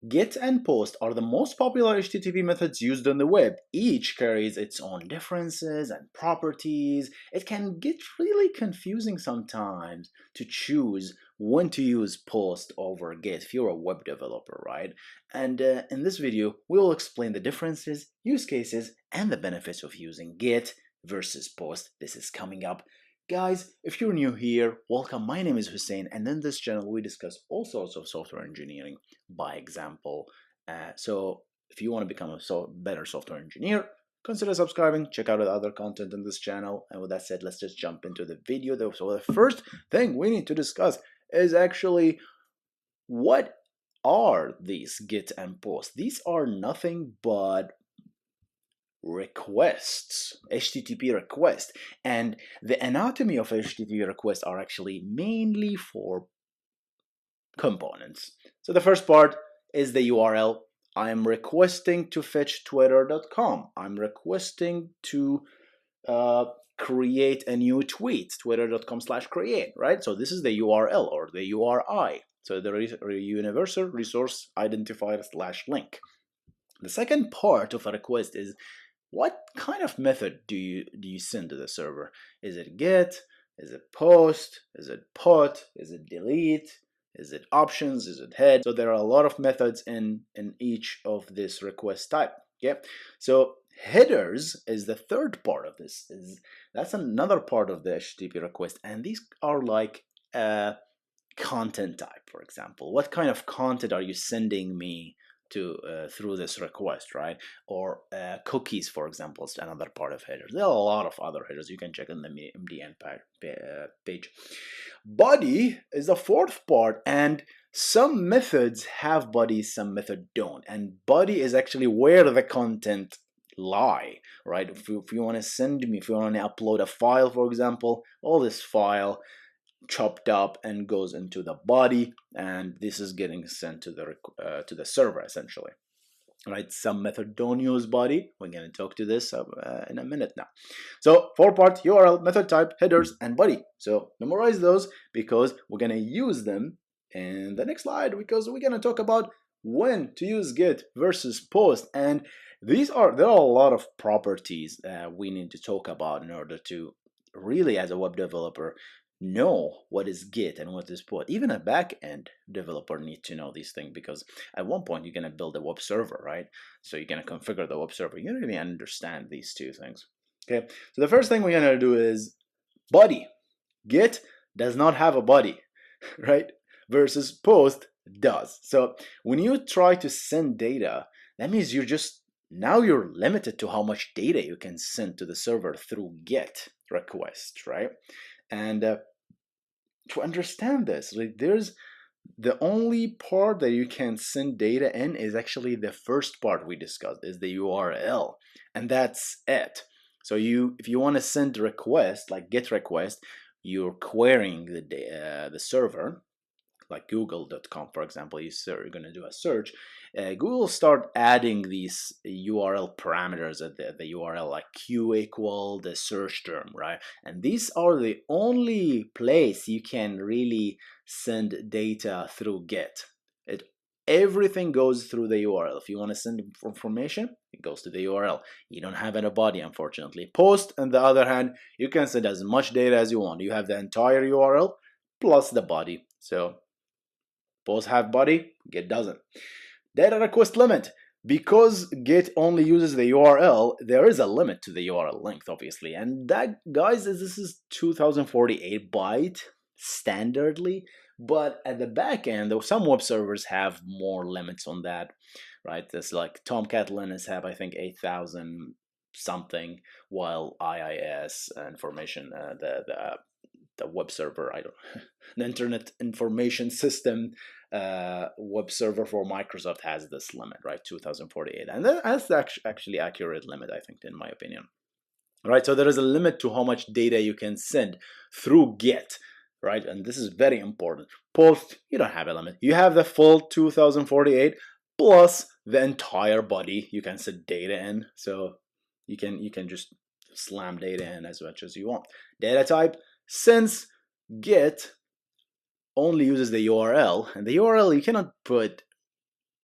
Get and post are the most popular HTTP methods used on the web. Each carries its own differences and properties. It can get really confusing sometimes to choose when to use post over get if you're a web developer, right? And in this video, we will explain the differences, use cases, and the benefits of using get versus post. This is coming up. Guys, if you're new here, welcome. My name is Hussein, and in this channel we discuss all sorts of software engineering by example. So if you want to become a better software engineer, consider subscribing, check out the other content in this channel. And with that said, let's just jump into the video. So the first thing we need to discuss is actually what are these get and post. These are nothing but requests, HTTP requests, and the anatomy of HTTP requests are actually mainly for components. So the first part is the URL. I'm requesting to fetch twitter.com. I'm requesting to create a new tweet, twitter.com/create, right? So this is the URL or the URI. So the universal resource identifier/link. The second part of a request is what kind of method do you send to the server? Is it get? Is it post? Is it put? Is it delete? Is it options? Is it head? So there are a lot of methods in each of this request type. Okay, so headers is the third part of this. That's another part of the HTTP request, and these are like content type, for example. What kind of content are you sending me to through this request, right? Or cookies, for example, is another part of headers. There are a lot of other headers you can check in the MDN page. Body is the fourth part, and some methods have bodies, some methods don't. And body is actually where the content lie, right? If you want to send me, if you want to upload a file, for example, all this file chopped up and goes into the body, and this is getting sent to the server essentially, right? Some method don't use body. We're going to talk to this in a minute now. So 4-part: URL, method type, headers, and body. So memorize those because we're going to use them in the next slide, because we're going to talk about when to use get versus post. And there are a lot of properties we need to talk about in order to really, as a web developer, know what is get and what is post. Even a back-end developer needs to know these things, because at one point you're going to build a web server, right? So you're going to configure the web server. You really understand these two things. Okay, so the first thing we're going to do is body. Get does not have a body, right? Versus post does. So when you try to send data, that means now you're limited to how much data you can send to the server through get requests, right? And to understand this, there's the only part that you can send data in is actually the first part we discussed, is the URL, and that's it. So if you want to send a request, like get request, you're querying the server, like google.com, for example. You're going to do a search. Google start adding these URL parameters at the URL, like q equal the search term, right? And these are the only place you can really send data through get. Everything goes through the URL. If you want to send information, it goes to the URL. You don't have any body, unfortunately. Post, on the other hand, you can send as much data as you want. You have the entire URL plus the body. So post have body, get doesn't. Data request limit. Because get only uses the URL, there is a limit to the URL length, obviously. And that, guys, this is 2048 byte standardly. But at the back end, though, some web servers have more limits on that, right? There's like Tomcat Linux have, I think, 8,000 something, while IIS information, the web server, the Internet Information System web server for Microsoft has this limit, right? 2048. And that's actually accurate limit, I think, in my opinion. Right, so there is a limit to how much data you can send through get, right? And this is very important. Post, you don't have a limit. You have the full 2048 plus the entire body you can send data in. So you can just slam data in as much as you want. Data type, since get only uses the URL, and the URL you cannot put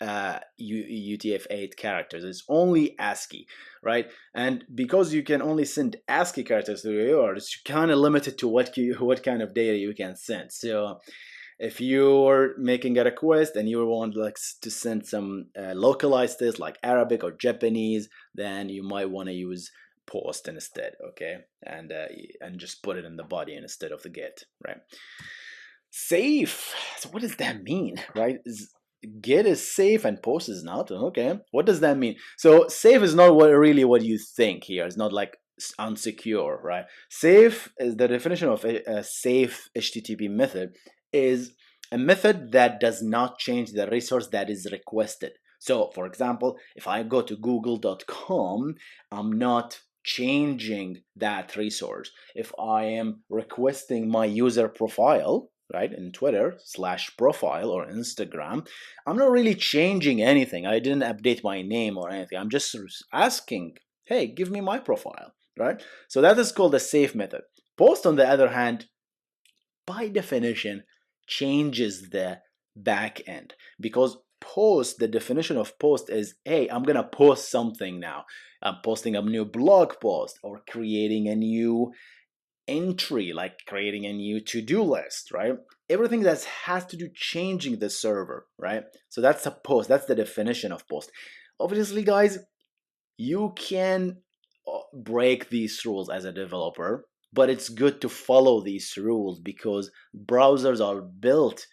UTF-8 characters. It's only ASCII, right? And because you can only send ASCII characters to yours, you're kind of limited to what kind of data you can send. So if you're making a request and you want to send some localized text like Arabic or Japanese, then you might want to use post instead, okay? And just put it in the body instead of the get, right? Safe. So what does that mean, right? Get is safe and post is not. Okay, what does that mean? So safe is not really what you think here. It's not like unsecure, right? Safe is the definition of a safe HTTP method is a method that does not change the resource that is requested. So for example, if I go to google.com, I'm not changing that resource. If I am requesting my user profile, right, in Twitter /profile or Instagram, I'm not really changing anything. I didn't update my name or anything. I'm just asking, hey, give me my profile, right? So that is called a safe method. Post, on the other hand, by definition, changes the back end, because post, the definition of post is, hey, I'm gonna post something now. I'm posting a new blog post or creating a new entry, like creating a new to-do list, right? Everything that has to do changing the server, right? So that's a post. That's the definition of post. Obviously, guys, you can break these rules as a developer, but it's good to follow these rules because browsers are built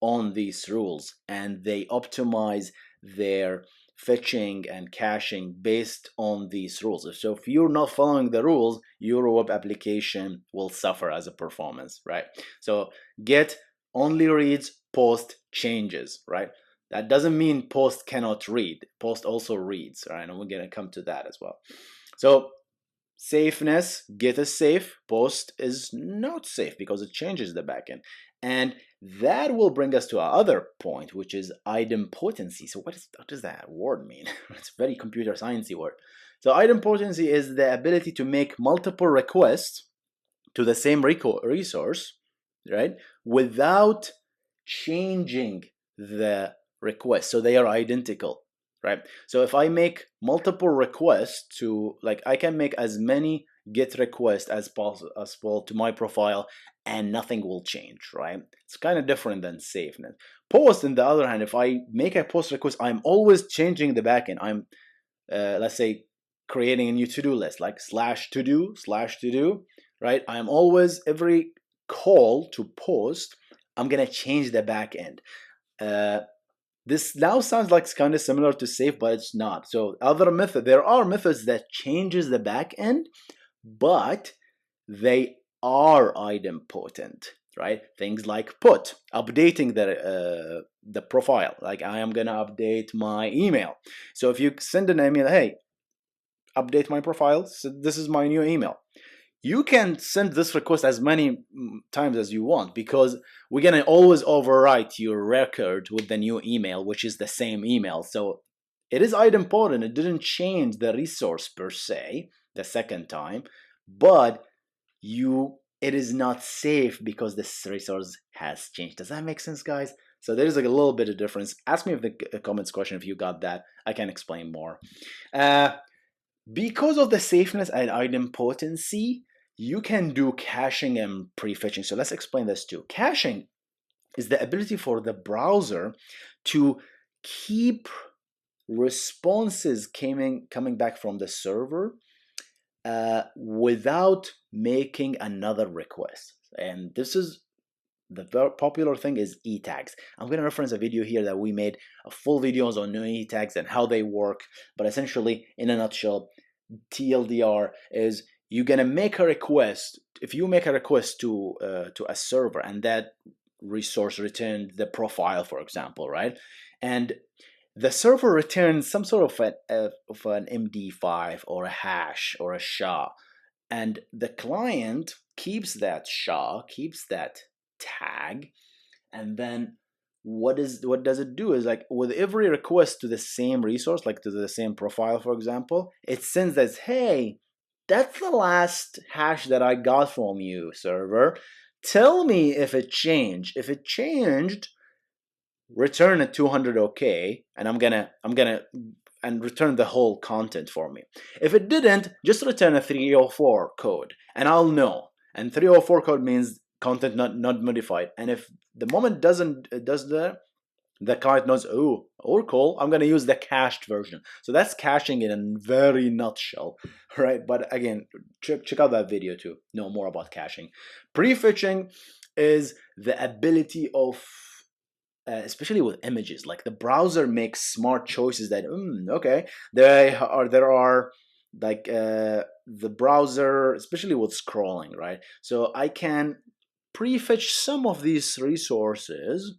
on these rules and they optimize their fetching and caching based on these rules. So if you're not following the rules, your web application will suffer as a performance, right? So get only reads, post changes, right? That doesn't mean post cannot read. Post also reads, right? And we're going to come to that as well. So safeness, get is safe, post is not safe because it changes the backend. And that will bring us to our other point, which is idempotency. So what does that word mean? It's a very computer sciencey word. So idempotency is the ability to make multiple requests to the same resource, right, without changing the request. So they are identical, right? So if I make multiple requests to, like, I can make as many get requests as possible to my profile and nothing will change, right? It's kind of different than safeness. Post, on the other hand, if I make a post request, I'm always changing the backend. I'm let's say creating a new to-do list, like /to-do, right? I'm always, every call to post, I'm gonna change the backend. This now sounds like it's kind of similar to safe, but it's not. So there are methods that changes the backend, but they are idempotent, right? Things like put, updating the profile. Like I am gonna update my email. So if you send an email, hey, update my profile, so this is my new email, you can send this request as many times as you want because we're going to always overwrite your record with the new email, which is the same email. So it is idempotent. It didn't change the resource per se the second time, but it is not safe because this resource has changed. Does that make sense, guys? So there is like a little bit of difference. Ask me in the comments question if you got that. I can explain more. Because of the safeness and idempotency, you can do caching and prefetching. So let's explain this too. Caching is the ability for the browser to keep responses coming back from the server without making another request. And this is the very popular thing is e-tags. I'm going to reference a video here that we made, a full videos on e-tags and how they work. But essentially, in a nutshell, TLDR is you're going to make a request. If you make a request to a server and that resource returned the profile, for example, right? And the server returns some sort of an MD5 or a hash or a SHA. And the client keeps that SHA, keeps that tag, and then what does it do is, like, with every request to the same resource, like to the same profile, for example, it sends as, hey, that's the last hash that I got from you, server. Tell me if it changed. If it changed, return a 200 OK, and I'm gonna and return the whole content for me. If it didn't, just return a 304 code, and I'll know. And 304 code means content not modified. And if the moment does the client knows, oh, or cool, I'm going to use the cached version. So that's caching in a very nutshell, right? But again, check out that video to know more about caching. Prefetching is the ability of, especially with images, like the browser makes smart choices that, okay, there are like the browser, especially with scrolling, right? So I can prefetch some of these resources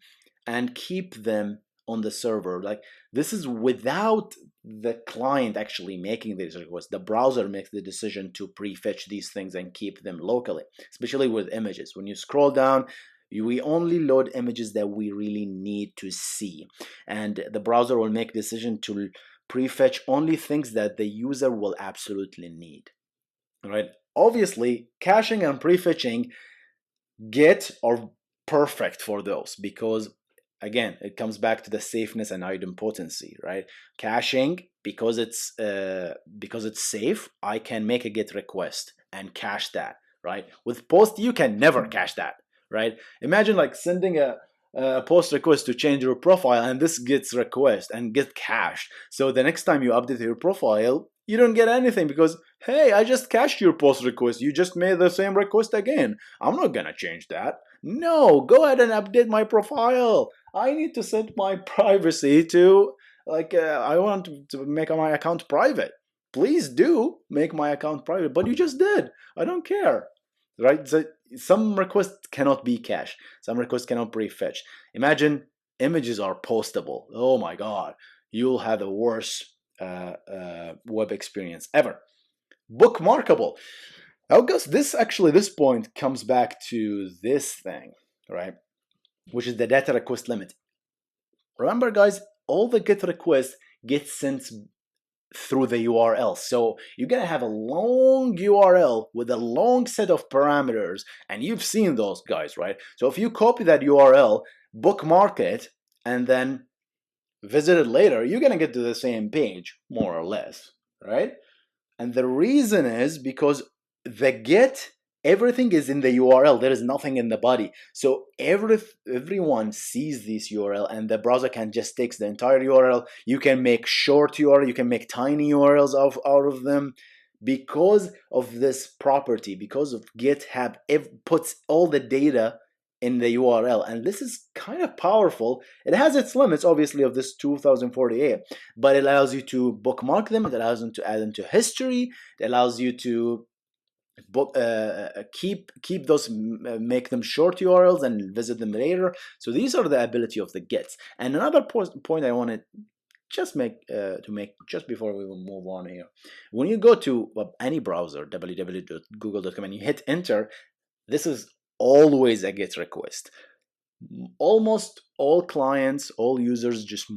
and keep them on the server. Like, this is without the client actually making these requests. The browser makes the decision to prefetch these things and keep them locally, especially with images. When you scroll down, we only load images that we really need to see, and the browser will make decision to prefetch only things that the user will absolutely need. All right. Obviously, caching and prefetching are perfect for those, because again, it comes back to the safeness and idempotency, right? Caching, because it's safe, I can make a GET request and cache that, right? With post, you can never cache that, right? Imagine like sending a post request to change your profile, and this gets request and get cached. So the next time you update your profile, you don't get anything, because hey, I just cached your post request. You just made the same request again. I'm not gonna change that. No, go ahead and update my profile. I need to set my privacy to, like, I want to make my account private. Please do make my account private, but you just did. I don't care, right? So some requests cannot be cached. Some requests cannot prefetch. Imagine images are postable. Oh my God, you'll have the worst web experience ever. Bookmarkable. Now, guys, this point comes back to this thing, right? Which is the data request limit. Remember, guys, all the GET requests get sent through the URL. So you're gonna have a long URL with a long set of parameters, and you've seen those, guys, right? So if you copy that URL, bookmark it, and then visit it later, you're gonna get to the same page, more or less, right? And the reason is because the GET, everything is in the URL. There is nothing in the body. So everyone sees this URL, and the browser can just take the entire URL. You can make short URL. You can make tiny URLs out of them. Because of this property, because of GitHub, it puts all the data in the URL, and this is kind of powerful. It has its limits, obviously, of this 2048, but it allows you to bookmark them. It allows them to add them to history. It allows you to keep those, make them short URLs and visit them later. So these are the ability of the GETs. And another point I wanted just make just before we will move on here. When you go to any browser, www.google.com, and you hit enter, this is always a GET request. Almost all clients, all users just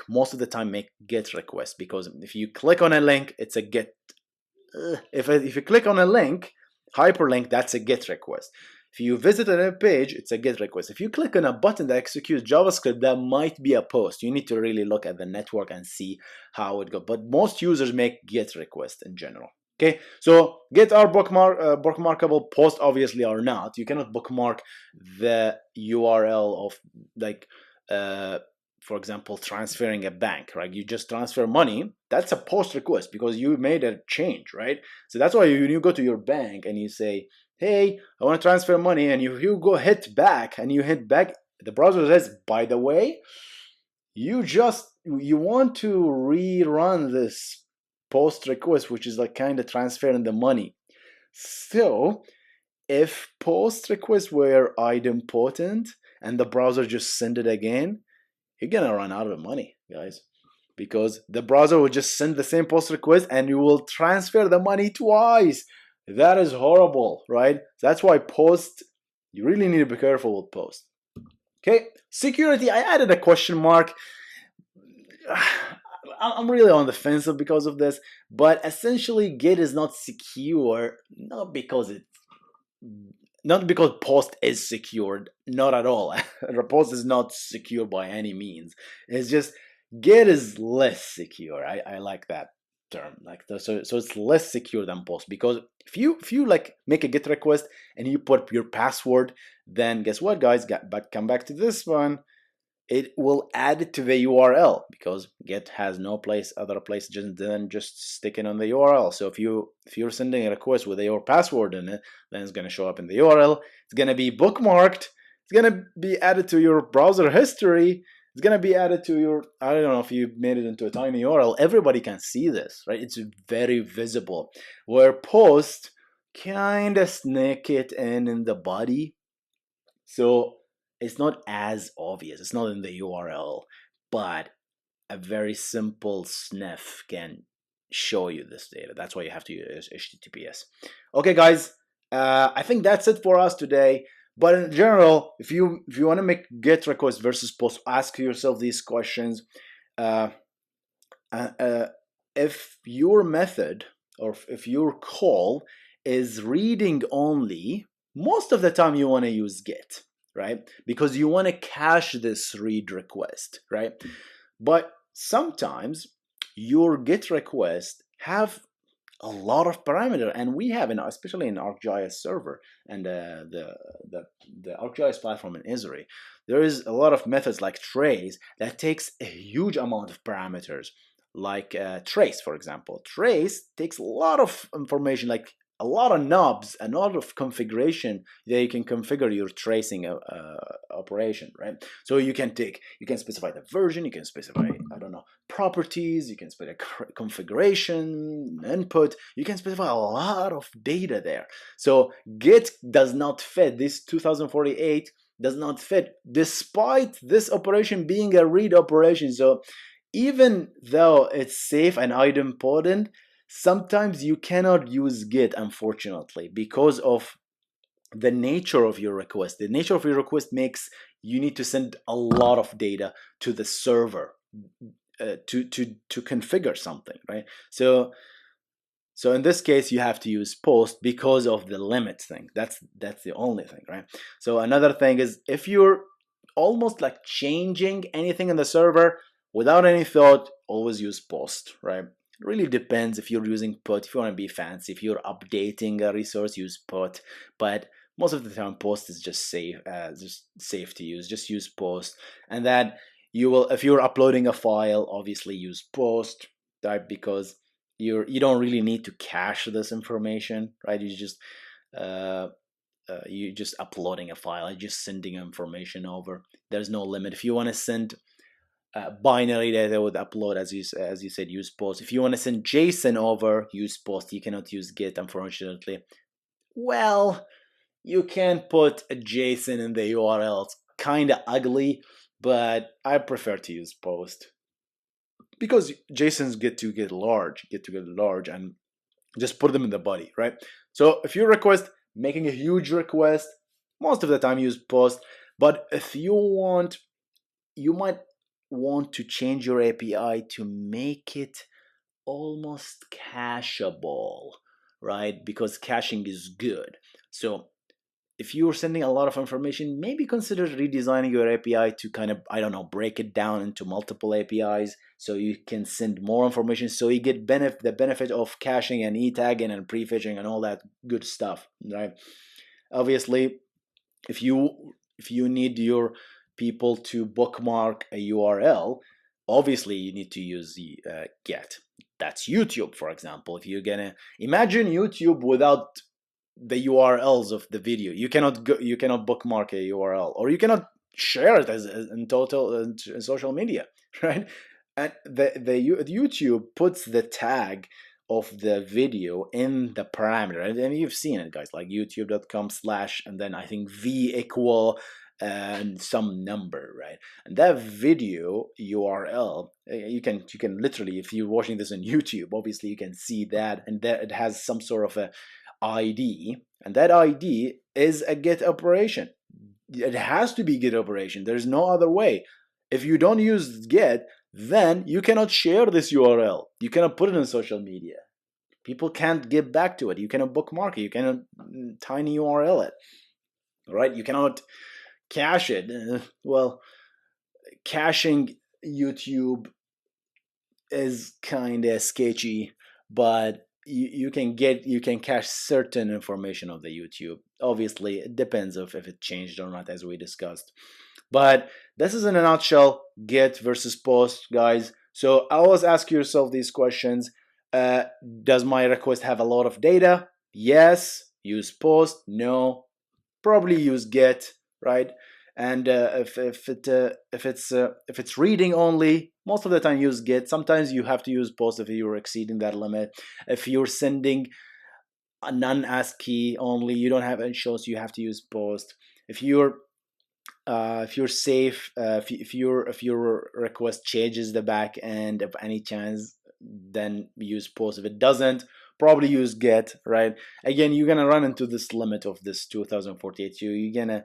most of the time make GET requests, because if you click on a link, it's a GET. If you click on a link, hyperlink, that's a GET request. If you visit a page, it's a GET request. If you click on a button that executes JavaScript, that might be a post. You need to really look at the network and see how it goes. But most users make GET requests in general. Okay, so GET are bookmarkable. Post obviously are not. You cannot bookmark the URL of, like, for example, transferring a bank, right? You just transfer money. That's a post request because you made a change, right? So that's why when you go to your bank and you say, hey, I want to transfer money, and you go hit back, and you hit back, the browser says, by the way, you want to rerun this post request, which is like kind of transferring the money. So if post requests were idempotent and the browser just send it again, you're gonna run out of money, guys, because the browser will just send the same post request and you will transfer the money twice. That is horrible, right? That's why post, you really need to be careful with post. Okay, security, I added a question mark. I'm really on the fence because of this, but essentially GET is not secure, not because not because post is secured, not at all. Post is not secure by any means. It's just Git is less secure. I like that term. Like so it's less secure than post, because if you like make a Git request and you put your password, then guess what, guys? Come back to this one. It will add it to the URL, because Git has no other place than just sticking on the URL. So if you're sending a request with your password in it, then it's going to show up in the URL. It's going to be bookmarked. It's going to be added to your browser history. It's going to be added to your, I don't know if you made it into a tiny URL. Everybody can see this, right? It's very visible. Where post kind of sneak it in the body. So it's not as obvious. It's not in the URL, but a very simple sniff can show you this data. That's why you have to use HTTPS. Okay, guys, I think that's it for us today. But in general, if you want to make GET request versus post, ask yourself these questions. If your method, or if your call is reading only, most of the time you want to use GET, right? Because you want to cache this read request, right? But sometimes your GET request have a lot of parameter, and we have, especially in ArcGIS server and the ArcGIS platform in Esri, there is a lot of methods like trace that takes a huge amount of parameters, like trace, for example. Trace takes a lot of information, like a lot of knobs, a lot of configuration that you can configure your tracing operation, right? So you can specify the version, you can specify, I don't know, properties, you can specify configuration, input, you can specify a lot of data there. So Git does not fit, this 2048 does not fit, despite this operation being a read operation. So even though it's safe and idempotent, sometimes you cannot use Git, unfortunately, because of the nature of your request. The nature of your request makes you need to send a lot of data to the server to configure something, right? So in this case, you have to use post because of the limit thing. That's the only thing, right? So another thing is, if you're almost like changing anything in the server without any thought, always use post, right? It really depends if you're using put. If you want to be fancy, if you're updating a resource, use put. But most of the time, post is just safe to use. Just use post, and that you will, if you're uploading a file, obviously use post, right? Because you don't really need to cache this information, right? You just uploading a file, you're just sending information over. There's no limit. If you want to send binary data with upload, as you said, use post. If you want to send JSON over, use post. You cannot use Git, unfortunately. Well, you can put a JSON in the URL. It's kind of ugly, but I prefer to use post, because JSONs get to get large, and just put them in the body, right? So if you request, making a huge request, most of the time use post. But if you want, you might want to change your API to make it almost cacheable, right? Because caching is good. So if you're sending a lot of information, maybe consider redesigning your API to kind of, I don't know, break it down into multiple APIs so you can send more information, so you get the benefit of caching and e-tagging and prefetching and all that good stuff, right? Obviously, if you need your people to bookmark a URL, obviously you need to use the get. That's YouTube, for example. If you're gonna imagine YouTube without the URLs of the video, you cannot bookmark a URL, or you cannot share it as in total in social media, right? And the YouTube puts the tag of the video in the parameter, and you've seen it, guys, like youtube.com/ and then I think v equal and some number, right? And that video URL, you can literally, if you're watching this on YouTube, obviously you can see that, and that it has some sort of a ID, and that ID is a get operation. It has to be get operation. There's no other way. If you don't use get, then you cannot share this URL. You cannot put it in social media. People can't get back to it. You cannot bookmark it. You cannot tiny URL it. right? You cannot cache it. Well, caching YouTube is kind of sketchy, but you can cache certain information of the YouTube. Obviously, it depends if it changed or not, as we discussed. But this is in a nutshell get versus post, guys. So always ask yourself these questions. Does my request have a lot of data? Yes. Use post? No. Probably use get, right? And if it's reading only, most of the time use get. Sometimes you have to use post if you're exceeding that limit. If you're sending a non-ASCII only, you don't have any shows, you have to use post. If you're safe, if your request changes the back end of any chance, then use post. If it doesn't, probably use get, right? Again, you're gonna run into this limit of this 2048. You're gonna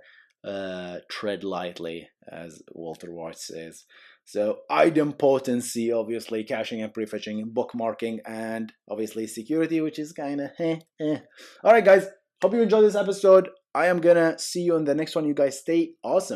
tread lightly, as Walter White says. So idempotency, obviously, caching and prefetching, bookmarking, and obviously security, which is kind of All right, guys. Hope you enjoyed this episode. I am gonna see you in the next one. You guys stay awesome.